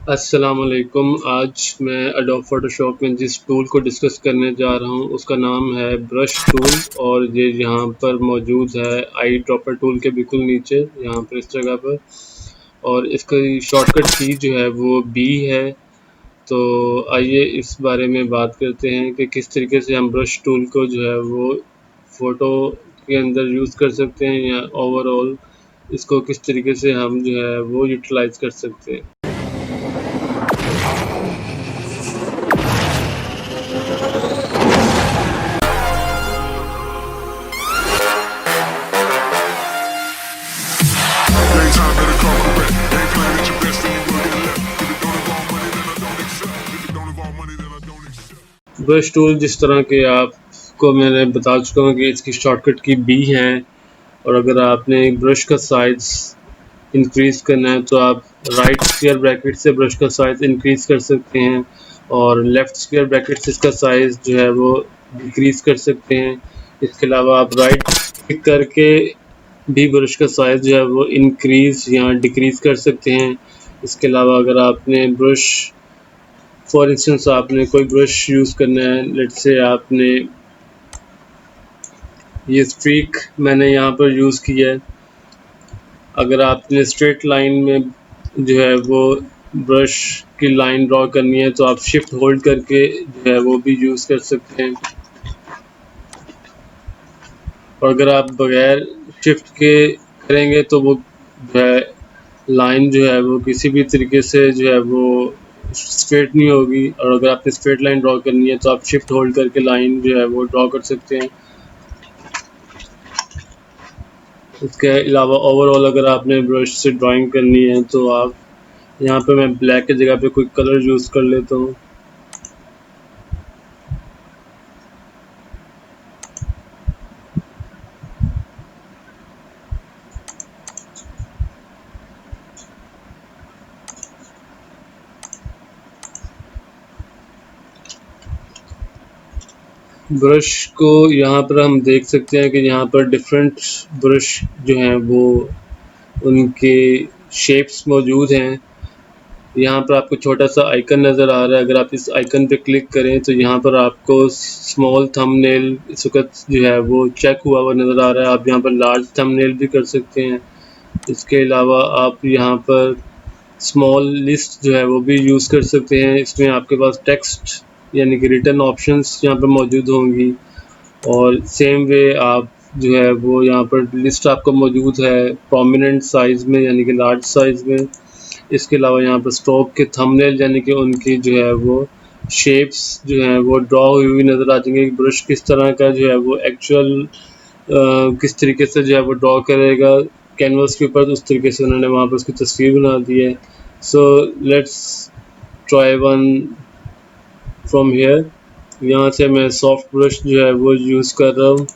अस्सलाम वालेकुम। आज मैं एडोब फ़ोटोशॉप में जिस टूल को डिस्कस करने जा रहा हूँ उसका नाम है ब्रश टूल और ये यहाँ पर मौजूद है आई ड्रॉपर टूल के बिल्कुल नीचे यहाँ पर इस जगह पर। और इसकी शॉर्टकट की जो है वो बी है। तो आइए इस बारे में बात करते हैं कि किस तरीके से हम ब्रश टूल को जो है वो फ़ोटो के अंदर यूज़ कर सकते हैं या ओवरऑल इसको किस तरीके से हम जो है वो यूटिलाइज़ कर सकते हैं। Daytime better call my rep. Ain't playing at your best and you will get left. If it don't involve money, then I don't accept. If it don't involve money, then I don't accept. Brush tool जिस तरह के आपको मैंने बता चुका हूँ कि इसकी शॉर्टकट की बी है। और अगर आपने एक ब्रश का साइज़ इंक्रीज़ करना है तो आप राइट स्क्वायर ब्रैकेट से ब्रश का साइज़ इंक्रीज़ कर सकते हैं और लेफ़्ट स्क्वायर ब्रैकेट से इसका साइज़ जो है वो डिक्रीज़ कर सकते हैं। इसके अलावा आप राइट क्लिक करके भी ब्रश का साइज़ जो है वो इंक्रीज़ या डिक्रीज़ कर सकते हैं। इसके अलावा अगर आपने ब्रश फॉर इंस्टेंस आपने कोई ब्रश यूज़ करना है, लेट्स से आपने ये स्ट्रीक मैंने यहाँ पर यूज़ किया है। अगर आपने स्ट्रेट लाइन में जो है वो ब्रश की लाइन ड्रॉ करनी है तो आप शिफ्ट होल्ड करके जो है वो भी यूज़ कर सकते हैं। और अगर आप बगैर शिफ्ट के करेंगे तो वो जो है लाइन जो है वो किसी भी तरीके से जो है वो स्ट्रेट नहीं होगी। और अगर आपने स्ट्रेट लाइन ड्रॉ करनी है तो आप शिफ्ट होल्ड करके लाइन जो है वो ड्रॉ कर सकते हैं। इसके अलावा ओवरऑल अगर आपने ब्रश से ड्राइंग करनी है तो आप यहाँ पे मैं ब्लैक की जगह पे कोई कलर यूज़ कर लेता हूँ। ब्रश को यहाँ पर हम देख सकते हैं कि यहाँ पर डिफरेंट ब्रश जो हैं वो उनके शेप्स मौजूद हैं। यहाँ पर आपको छोटा सा आइकन नज़र आ रहा है। अगर आप इस आइकन पे क्लिक करें तो यहाँ पर आपको स्मॉल थंबनेल इस वक्त जो है वो चेक हुआ हुआ नज़र आ रहा है। आप यहाँ पर लार्ज थंबनेल भी कर सकते हैं। इसके अलावा आप यहाँ पर स्मॉल लिस्ट जो है वो भी यूज़ कर सकते हैं। इसमें आपके पास टेक्स्ट यानी कि रिटन ऑप्शंस यहाँ पर मौजूद होंगी और सेम वे आप जो है वो यहाँ पर लिस्ट आपको मौजूद है प्रोमिनेंट साइज़ में यानी कि लार्ज साइज़ में। इसके अलावा यहाँ पर स्टॉक के थंबनेल यानी कि उनकी जो है वो शेप्स जो हैं वो ड्रॉ हुई हुई नज़र आ जाएंगे। ब्रश किस तरह का जो है वो एक्चुअल किस तरीके से जो है वो ड्रॉ करेगा कैनवस के ऊपर, उस तरीके से उन्होंने वहाँ पर उसकी तस्वीर बना दी है। So let's try one from here. यहाँ से मैं सॉफ्ट ब्रश जो है वो यूज़ कर रहा हूँ।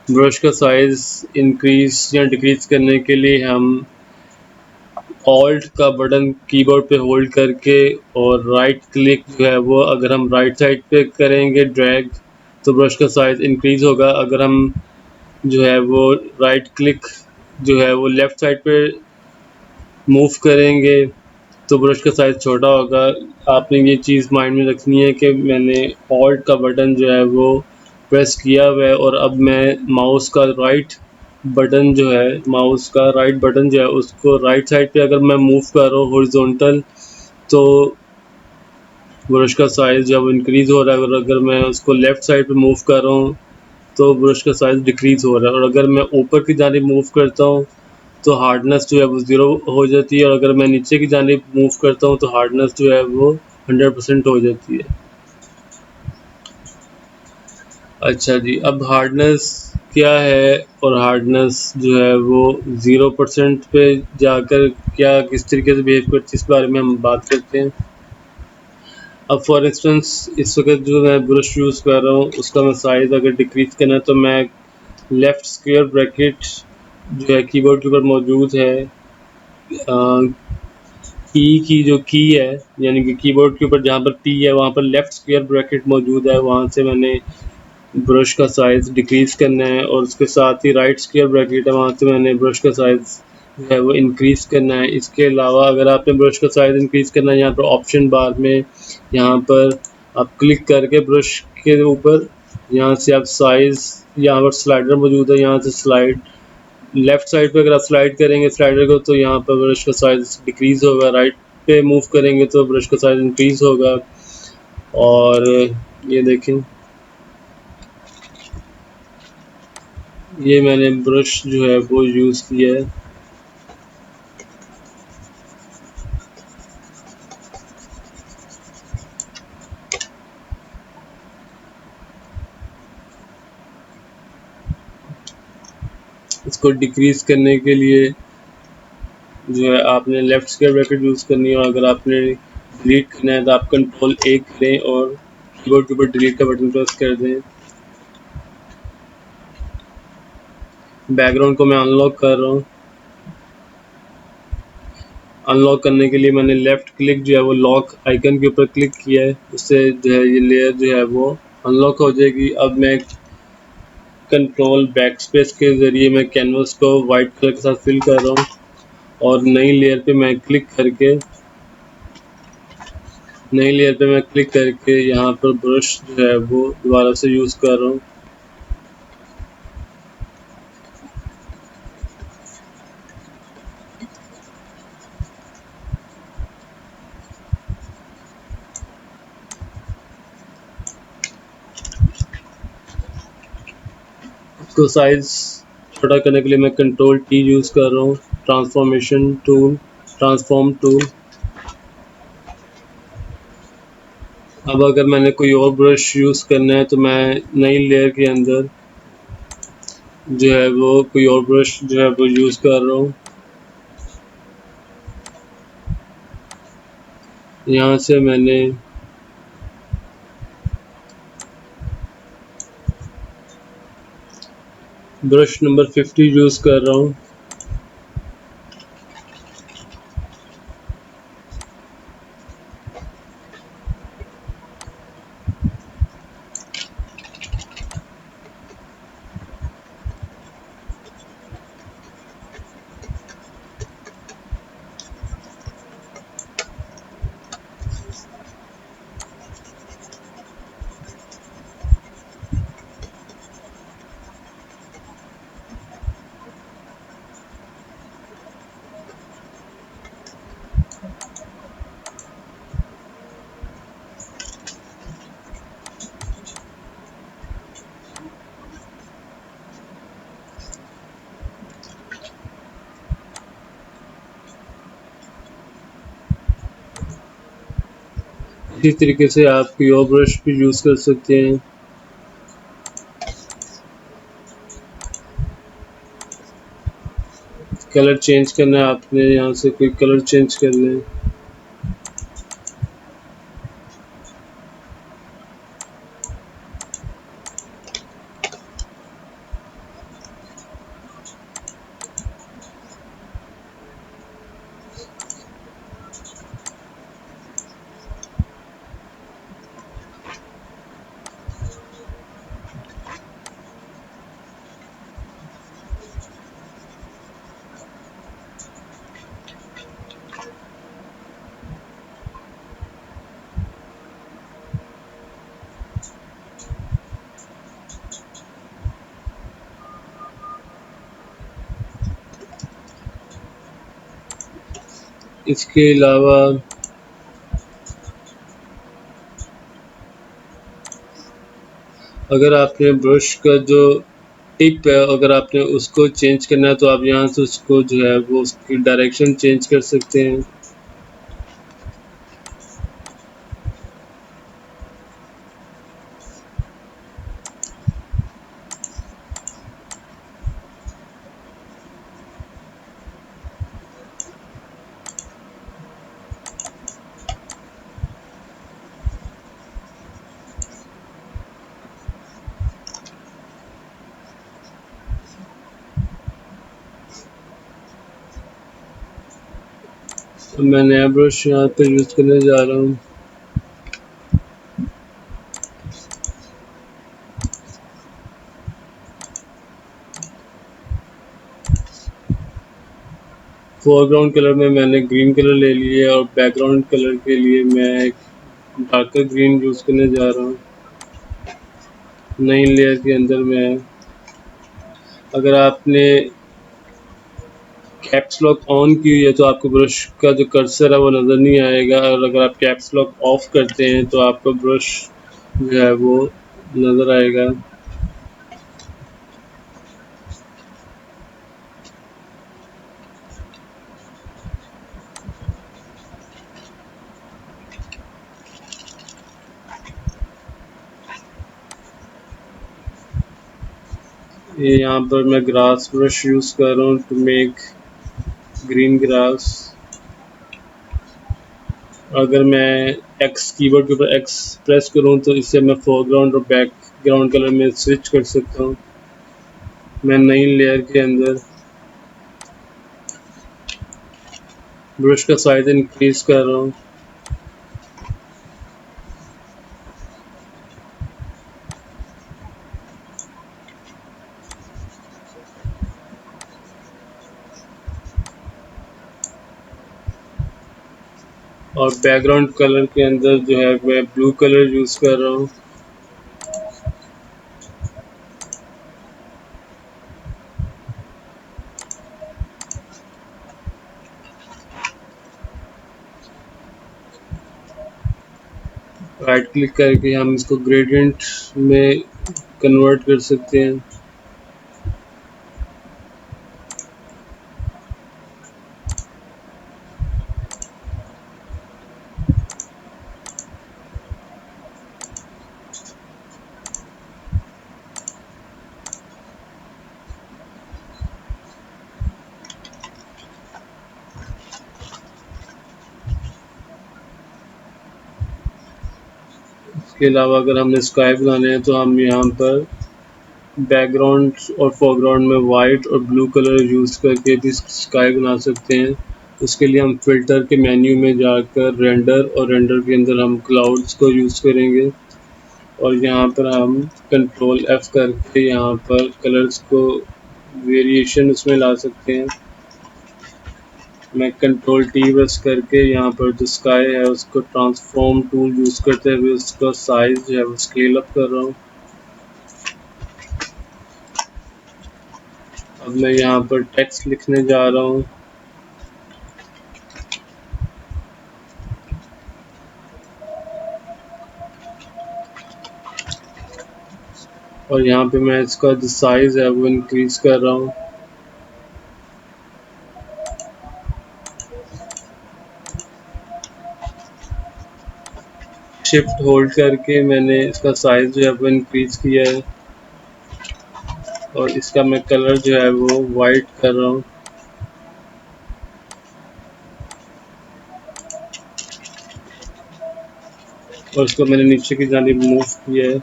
ब्रश का साइज़ इंक्रीज़ या डिक्रीज़ करने के लिए हम ऑल्ट का बटन कीबोर्ड पे होल्ड करके और राइट क्लिक जो है वो अगर हम राइट साइड पे करेंगे ड्रैग तो ब्रश का साइज़ इंक्रीज़ होगा। अगर हम जो है वो राइट क्लिक जो है वो लेफ़्ट साइड पे मूव करेंगे तो ब्रश का साइज़ छोटा होगा। आपने ये चीज़ माइंड में रखनी है कि मैंने ऑल्ट का बटन जो है वो प्रेस किया हुआ है और अब मैं माउस का राइट बटन जो है माउस का राइट बटन जो है उसको राइट साइड पे अगर मैं मूव कर रहा हूँ हॉरिजॉन्टल तो ब्रश का साइज़ जब इंक्रीज़ हो रहा है। और अगर मैं उसको लेफ़्ट साइड पे मूव कर रहा हूँ तो ब्रश का साइज़ डिक्रीज़ हो रहा है। और अगर मैं ऊपर की जानिब मूव करता हूँ तो हार्डनेस जो है वो 0 हो जाती है और अगर मैं नीचे की जानिब मूव करता हूँ तो हार्डनेस जो है वो 100% हो जाती है। अच्छा जी, अब हार्डनेस क्या है और हार्डनेस जो है वो 0% पे जाकर क्या किस तरीके से बिहेव करती है इस बारे में हम बात करते हैं। अब फॉर इंस्टेंस इस वक्त जो मैं ब्रश यूज़ कर रहा हूँ उसका मैं साइज़ अगर डिक्रीज़ करना है तो मैं लेफ़्ट स्क्वायर ब्रैकेट जो है कीबोर्ड के ऊपर मौजूद है ई की जो की है यानी कि कीबोर्ड के ऊपर जहाँ पर पी है वहाँ पर लेफ़्ट स्क्वायर ब्रैकेट मौजूद है, वहाँ से मैंने ब्रश का साइज़ डिक्रीज़ करना है। और उसके साथ ही राइट स्क्वायर ब्रैकेट है, वहाँ से मैंने ब्रश का साइज़ जो है वो इंक्रीज़ करना है। इसके अलावा अगर आपने ब्रश का साइज़ इंक्रीज़ करना है, यहाँ पर ऑप्शन बार में यहाँ पर आप क्लिक करके ब्रश के ऊपर यहाँ से आप साइज़, यहाँ पर स्लाइडर मौजूद है, यहाँ से स्लाइड लेफ़्ट साइड पे अगर आप स्लाइड करेंगे स्लाइडर को तो यहाँ पर ब्रश का साइज़ डिक्रीज़ होगा, राइट पे मूव करेंगे तो ब्रश का साइज़ इंक्रीज़ होगा। और ये देखें, ये मैंने ब्रश जो है वो यूज़ किया है। इसको डिक्रीज़ करने के लिए जो है आपने लेफ़्ट स्क्वायर ब्रैकेट यूज़ करनी है, और अगर आपने डिलीट करना है तो आप कंट्रोल A करें और कीबोर्ड के ऊपर डिलीट का बटन प्रेस कर दें। बैकग्राउंड को मैं अनलॉक कर रहा हूँ। अनलॉक करने के लिए मैंने लेफ़्ट क्लिक जो है वो लॉक आइकन के ऊपर क्लिक किया है, उससे जो है ये लेयर जो है वो अनलॉक हो जाएगी। अब मैं कंट्रोल बैक स्पेस के ज़रिए मैं कैनवस को वाइट कलर के साथ फिल कर रहा हूँ, और नई लेयर पे मैं क्लिक करके यहाँ पर ब्रश जो है वो दोबारा से यूज़ कर रहा हूँ। इसको साइज़ छोटा करने के लिए मैं कंट्रोल T यूज़ कर रहा हूँ, ट्रांसफॉर्म टूल। अब अगर मैंने कोई और ब्रश यूज़ करना है तो मैं नई लेयर के अंदर जो है वो कोई और ब्रश जो है वो यूज़ कर रहा हूँ। यहाँ से मैंने ब्रश नंबर 50 यूज़ कर रहा हूँ। इसी तरीके से आप कोई और ब्रश भी यूज़ कर सकते हैं। कलर चेंज करना है आपने, यहाँ से कोई कलर चेंज करना है। इसके अलावा अगर आपने ब्रश का जो टिप है अगर आपने उसको चेंज करना है तो आप यहाँ से उसको जो है वो उसकी डायरेक्शन चेंज कर सकते हैं। तो मैं नया ब्रश यहाँ पे यूज़ करने जा रहा हूँ। फोरग्राउंड कलर में मैंने ग्रीन कलर ले लिया और बैकग्राउंड कलर के लिए मैं एक डार्कर ग्रीन यूज़ करने जा रहा हूँ। नई लेयर के अंदर मैं, अगर आपने कैप्स लॉक ऑन की हुई है तो आपको ब्रश का जो कर्सर है वो नज़र नहीं आएगा, और अगर आप कैप्स लॉक ऑफ करते हैं तो आपको ब्रश जो है वो नज़र आएगा। ये यहाँ पर मैं ग्रास ब्रश यूज़ कर रहा हूँ टू मेक ग्रीन ग्रास। अगर मैं एक्स कीबोर्ड के ऊपर एक्स प्रेस करूँ तो इससे मैं फोरग्राउंड और बैकग्राउंड कलर में स्विच कर सकता हूँ। मैं नई लेयर के अंदर ब्रश का साइज इंक्रीज कर रहा हूँ। और बैकग्राउंड कलर के अंदर जो है मैं ब्लू कलर यूज़ कर रहा हूँ। राइट क्लिक करके हम इसको ग्रेडियंट में कन्वर्ट कर सकते हैं। इसके अलावा अगर हमने स्काई बनाने हैं तो हम यहाँ पर बैकग्राउंड और फोरग्राउंड में वाइट और ब्लू कलर यूज़ करके भी स्काई बना सकते हैं। उसके लिए हम फिल्टर के मेन्यू में जाकर रेंडर, और रेंडर के अंदर हम क्लाउड्स को यूज़ करेंगे और यहाँ पर हम कंट्रोल F करके यहाँ पर कलर्स को वेरिएशन उसमें ला सकते हैं। मैं कंट्रोल T प्रेस करके यहाँ पर जो स्काई है उसको ट्रांसफॉर्म टूल यूज़ करते हुए उसका साइज जो है वो स्केल अप कर रहा हूँ। अब मैं यहाँ पर टेक्स्ट लिखने जा रहा हूँ। और यहाँ पे मैं इसका जो साइज है वो इंक्रीज कर रहा हूँ। शिफ्ट होल्ड करके मैंने इसका साइज जो है वो इंक्रीज किया है और इसका मैं कलर जो है वो वाइट कर रहा हूँ। और इसको मैंने नीचे की जानिब मूव किया है।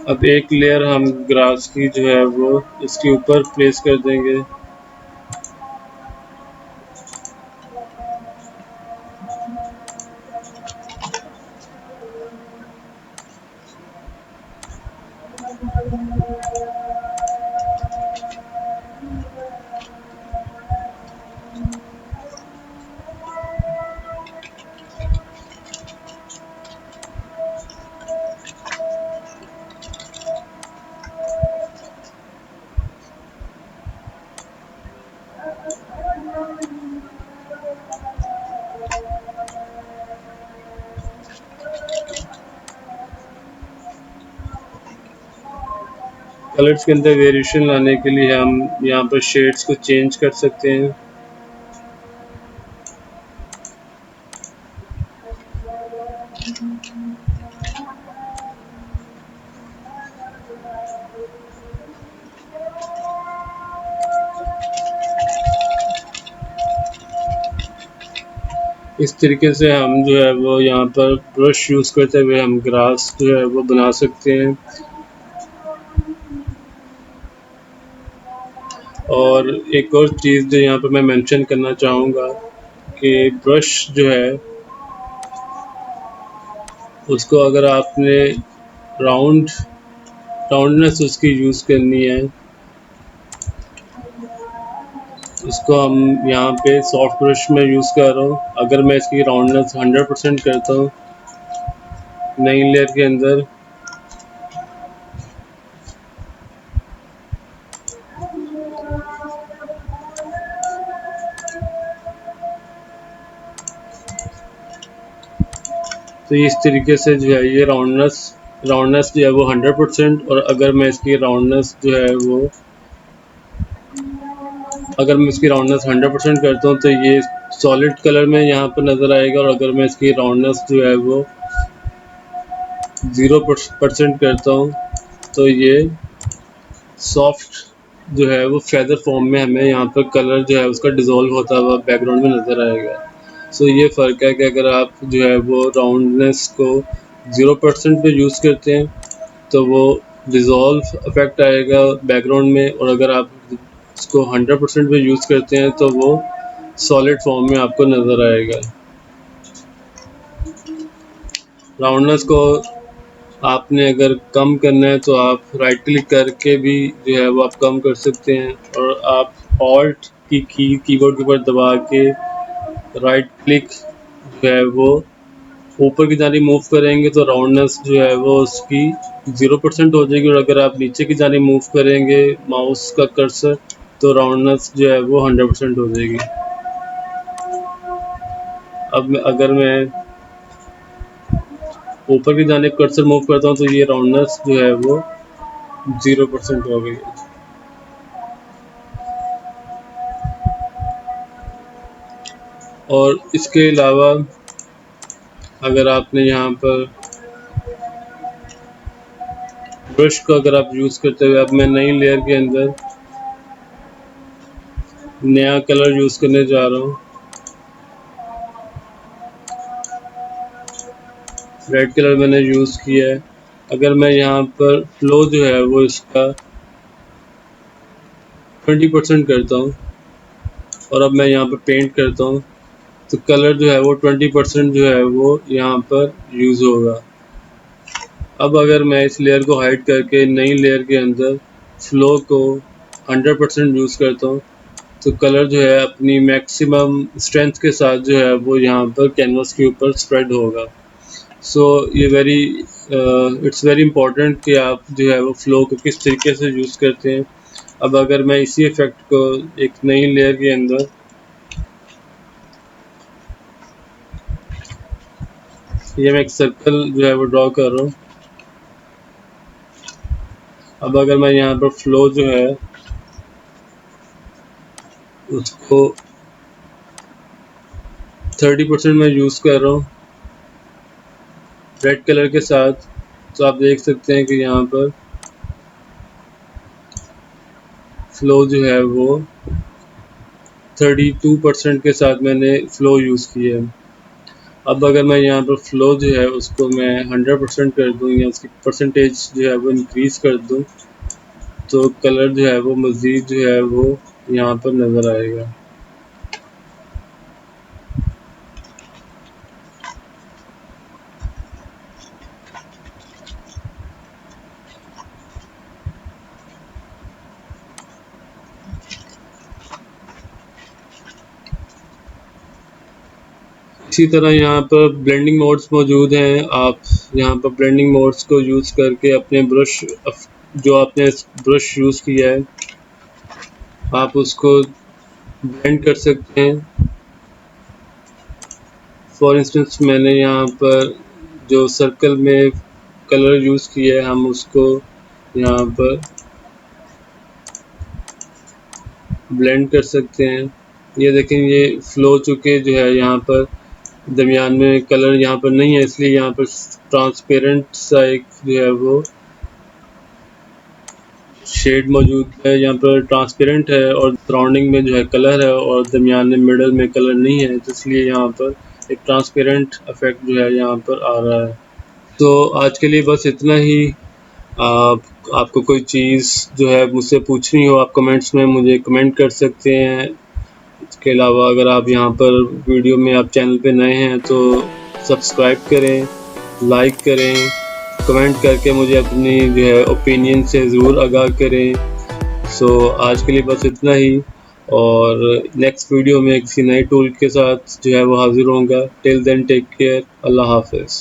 अब एक लेयर हम ग्रास की जो है वो इसके ऊपर प्लेस कर देंगे। कलर्स के अंदर वेरिएशन लाने के लिए हम यहाँ पर शेड्स को चेंज कर सकते हैं। इस तरीके से हम जो है वो यहाँ पर ब्रश यूज़ करते हुए हम ग्रास जो है वो बना सकते हैं। और एक और चीज़ जो यहाँ पर मैं मेंशन करना चाहूँगा कि ब्रश जो है उसको अगर आपने राउंडनेस उसकी यूज़ करनी है, इसको हम यहाँ पे सॉफ्ट ब्रश में यूज़ कर रहा हूँ। अगर मैं इसकी राउंडनेस 100% करता हूँ नई लेयर के अंदर, तो इस तरीके से जो है ये राउंडनेस जो है वो 100%, और अगर मैं इसकी राउंडनेस 100% करता हूँ तो ये सॉलिड कलर में यहाँ पर नज़र आएगा, और अगर मैं इसकी राउंडनेस जो है वो 0% करता हूँ तो ये सॉफ्ट जो है वो फेदर फॉर्म में हमें यहाँ पर कलर जो है उसका डिज़ोल्व होता हुआ बैकग्राउंड में नज़र आएगा। सो ये फ़र्क है कि अगर आप जो है वो राउंडनेस को 0% पे यूज़ करते हैं तो वो डिज़ोल्व इफेक्ट आएगा बैकग्राउंड में, और अगर आप इसको 100% पे यूज़ करते हैं तो वो सॉलिड फॉर्म में आपको नज़र आएगा। राउंडनेस को आपने अगर कम करना है तो आप राइट क्लिक करके भी जो है वो आप कम कर सकते हैं, और आप ऑल्ट की कीबोर्ड के ऊपर दबा के राइट क्लिक जो है वो ऊपर की जानिब मूव करेंगे तो राउंडनेस जो है वो उसकी 0% हो जाएगी, और अगर आप नीचे की जानिब मूव करेंगे माउस का कर्सर तो राउंडनेस जो है वो 100% हो जाएगी। अब अगर मैं ऊपर की जानिब कर्सर मूव करता हूँ तो ये राउंडनेस जो है वो 0% हो गई। और इसके अलावा अगर आपने यहाँ पर ब्रश को अगर आप यूज़ करते हुए, अब मैं नई लेयर के अंदर नया कलर यूज़ करने जा रहा हूँ, रेड कलर मैंने यूज़ किया है। अगर मैं यहाँ पर फ्लो जो है वो इसका 20% करता हूँ और अब मैं यहाँ पर पेंट करता हूँ तो कलर जो है वो 20% जो है वो यहाँ पर यूज़ होगा। अब अगर मैं इस लेयर को हाइड करके नई लेयर के अंदर फ्लो को 100% यूज़ करता हूँ तो कलर जो है अपनी मैक्सिमम स्ट्रेंथ के साथ जो है वो यहाँ पर कैनवास के ऊपर स्प्रेड होगा। सो ये इट्स वेरी इंपॉर्टेंट कि आप जो है वो फ्लो को किस तरीके से यूज़ करते हैं। अब अगर मैं इसी इफ़ेक्ट को एक नई लेयर के अंदर ये मैं एक सर्कल जो है वो ड्रॉ कर रहा हूँ। अब अगर मैं यहाँ पर फ्लो जो है उसको 30% में यूज़ कर रहा हूँ रेड कलर के साथ, तो आप देख सकते हैं कि यहाँ पर फ्लो जो है वो 32% के साथ मैंने फ्लो यूज़ किया है। अब अगर मैं यहाँ पर फ्लो जो है उसको मैं 100% कर दूँ या उसकी परसेंटेज जो है वो इंक्रीज़ कर दूँ तो कलर जो है वो मज़ीद जो है वो यहाँ पर नज़र आएगा। इसी तरह यहाँ पर ब्लेंडिंग मोड्स मौजूद हैं। आप यहाँ पर ब्लेंडिंग मोड्स को यूज़ करके अपने जो आपने ब्रश यूज़ किया है आप उसको ब्लेंड कर सकते हैं। फॉर इंस्टेंस मैंने यहाँ पर जो सर्कल में कलर यूज़ किया है हम उसको यहाँ पर ब्लेंड कर सकते हैं। ये देखें ये फ्लो चुके जो है यहाँ पर दरमियान में कलर यहाँ पर नहीं है, इसलिए यहाँ पर ट्रांसपेरेंट सा एक जो है वो शेड मौजूद है। यहाँ पर ट्रांसपेरेंट है और सराउंडिंग में जो है कलर है और दरमियान में मिडल में कलर नहीं है, तो इसलिए यहाँ पर एक ट्रांसपेरेंट इफेक्ट जो है यहाँ पर आ रहा है। तो आज के लिए बस इतना ही। आप आपको कोई चीज़ जो है मुझसे पूछनी हो, आप कमेंट्स में मुझे कमेंट कर सकते हैं। इसके अलावा अगर आप यहाँ पर वीडियो में आप चैनल पे नए हैं तो सब्सक्राइब करें, लाइक करें, कमेंट करके मुझे अपनी जो है ओपिनियन से ज़रूर आगाह करें। आज के लिए बस इतना ही, और नेक्स्ट वीडियो में किसी नए टूल के साथ जो है वो हाज़िर होऊंगा। टिल देन टेक केयर, अल्लाह हाफ़िज़।